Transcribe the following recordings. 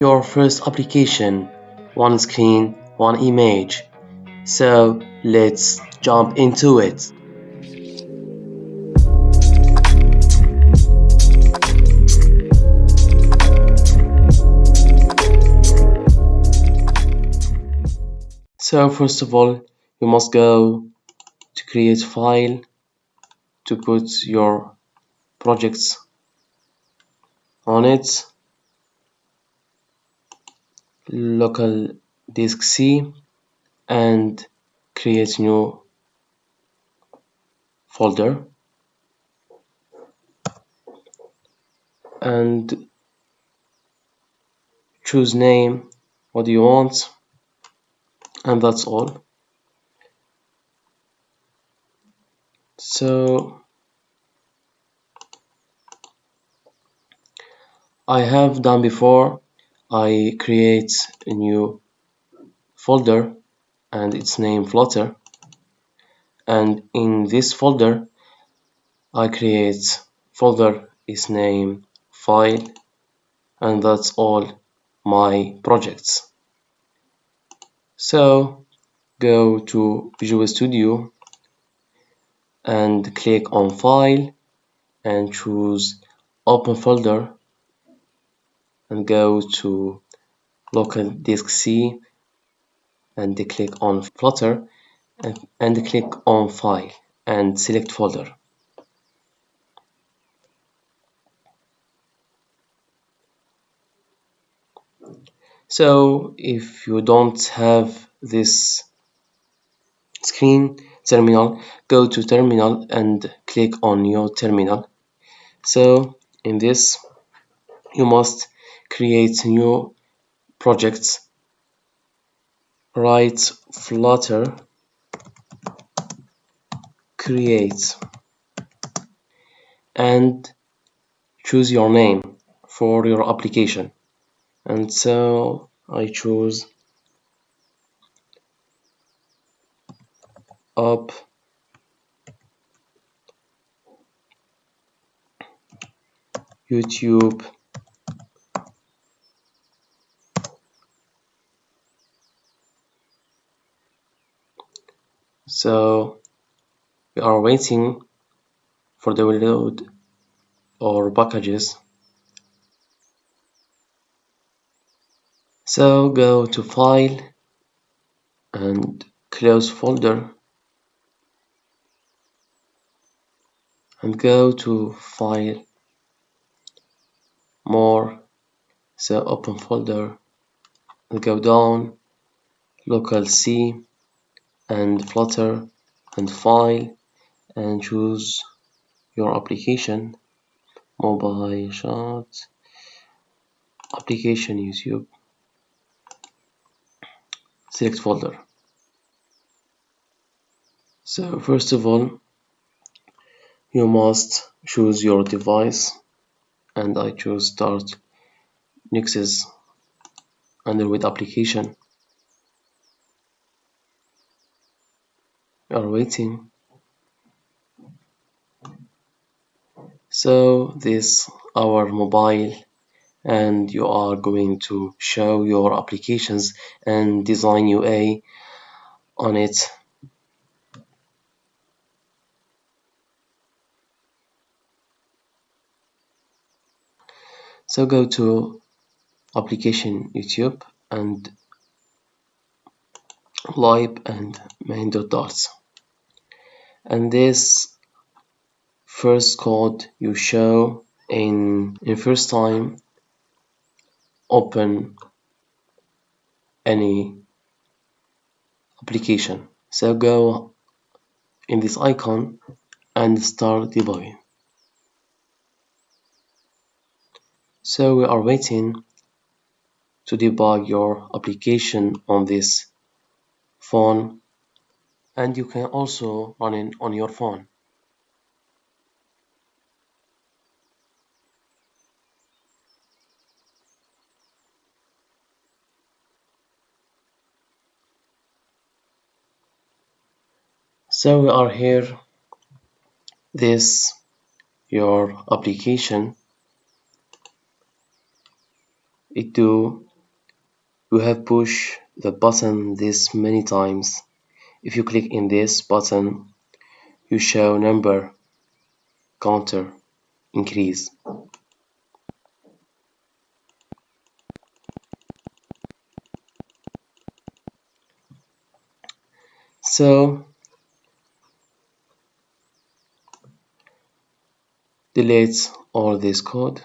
your first application, one screen, one image. So let's jump into it. So first of all, you must go to create file to put your projects on it, local disk C, and create new folder and choose name, what do you want, and that's all. So I have done before, I create a new folder and its name Flutter, and in this folder I create folder is name file, and that's all my projects. So go to Visual Studio and click on file and choose open folder and go to local disk C and click on Flutter and click on file and select folder. So if you don't have this screen terminal, go to terminal and click on your terminal. So in this you must create new projects. Write Flutter create and choose your name for your application. And so I choose up YouTube so we are waiting for the download or packages. So go to file and close folder and go to file more, so open folder and go down local C and Flutter and file and choose your application, mobile shot, application YouTube, select folder. So first of all you must choose your device and I choose start Nexus Android application. We are waiting. So this our mobile and you are going to show your applications and design UA on it. So go to application YouTube and live and main.darts, and this first code you show in first time open any application. So go in this icon and start debugging. So we are waiting to debug your application on this phone, and you can also run it on your phone. So we are here, this your application, it do You have pushed the button this many times. If you click in this button, you show number counter increase. So delete all this code.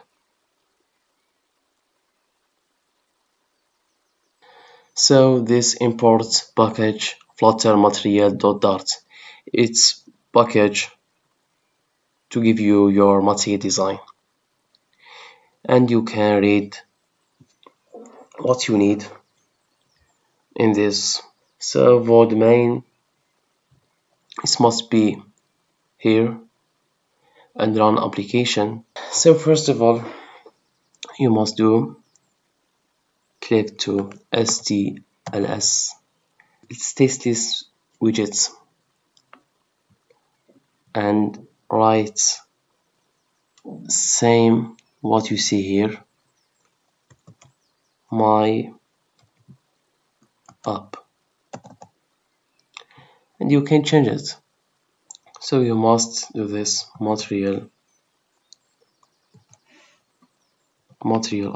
So this imports package flutter material.dart. It's package to give you your material design, and you can read what you need in this. So for the main, it must be here and run application. So first of all, you must do click to stls. It's tasteless widgets and write same what you see here, my app, and you can change it. So you must do this material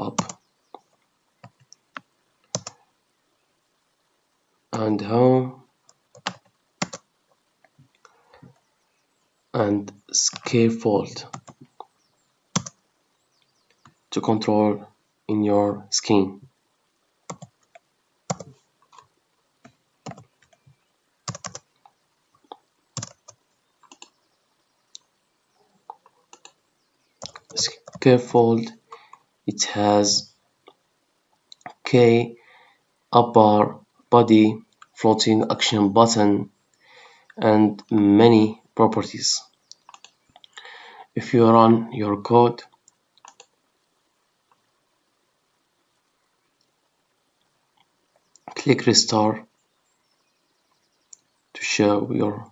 app and home and scaffold to control in your skin. Scaffold, it has K, upper body, floating action button, and many properties. If you run your code, click restart to show your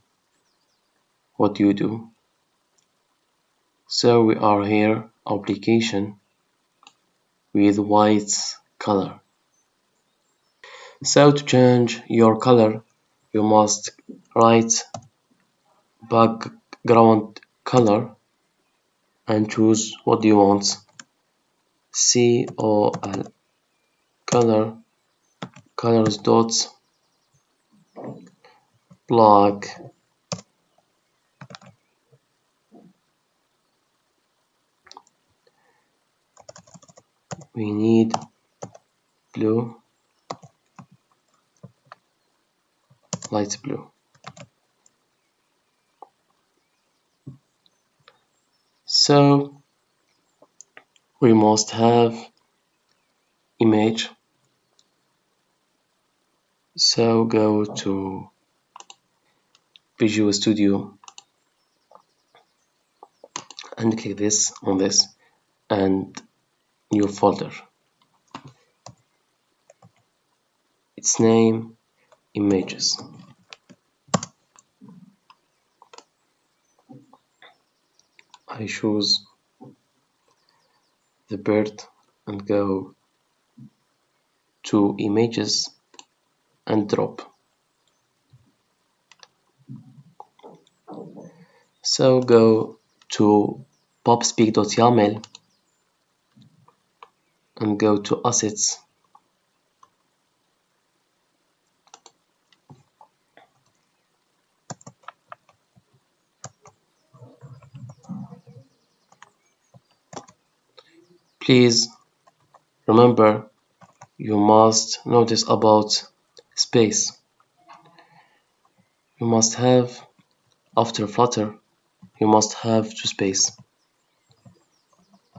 what you do. So we are here application with white color. So to change your color, you must write background color and choose what you want. COL colors dots black. We need blue, light blue. So we must have image. So go to Visual Studio and click this on this and new folder. Its name images. I choose the bird and go to images and drop. So go to popspeak.yaml and go to assets. Please remember you must notice about space. You must have after Flutter you must have two space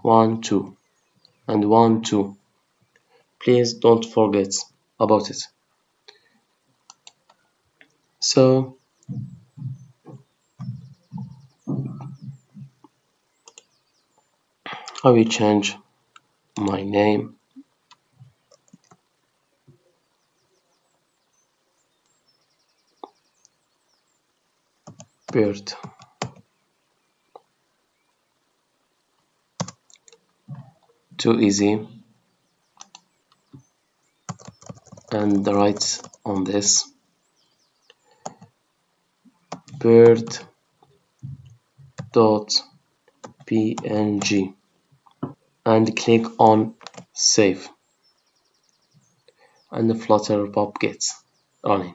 1 2 and 1 2. Please don't forget about it. So I will change my name bird. Too easy. and write on this bird.png and click on save, and the Flutter pop gets running.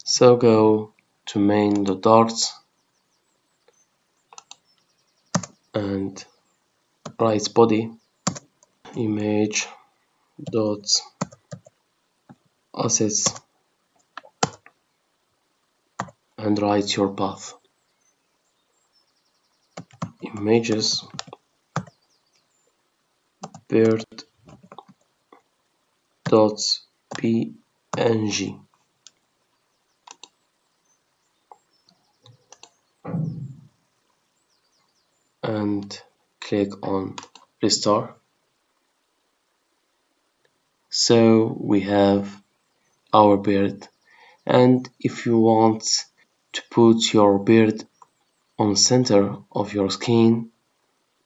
So go to main.dart and write body image dot assets and write your path images bird dot png and click on restore. So we have our bird, and if you want to put your bird on center of your screen,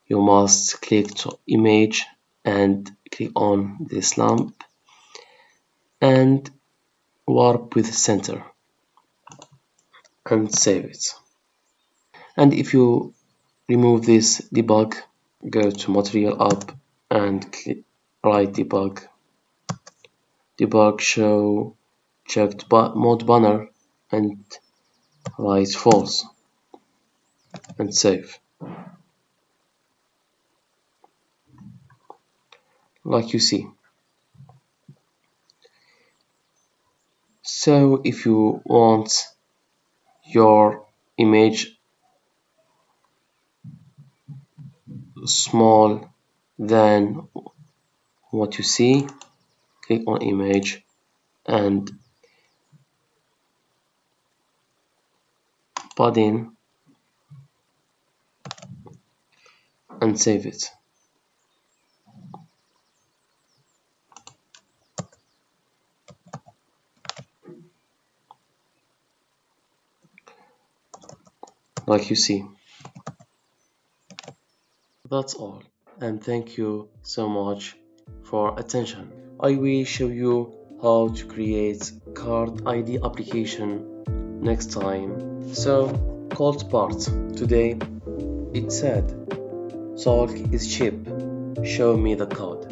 you must click to image and click on this lamp and warp with center and save it. And if you remove this debug, go to material app and write debug show checked mode banner and write false and save, like you see. So if you want your image small than what you see, click on image and padding and save it. Like you see. That's all, and thank you so much for attention. I will show you how to create card ID application next time. So, called part. Today it said talk is cheap, show me the code.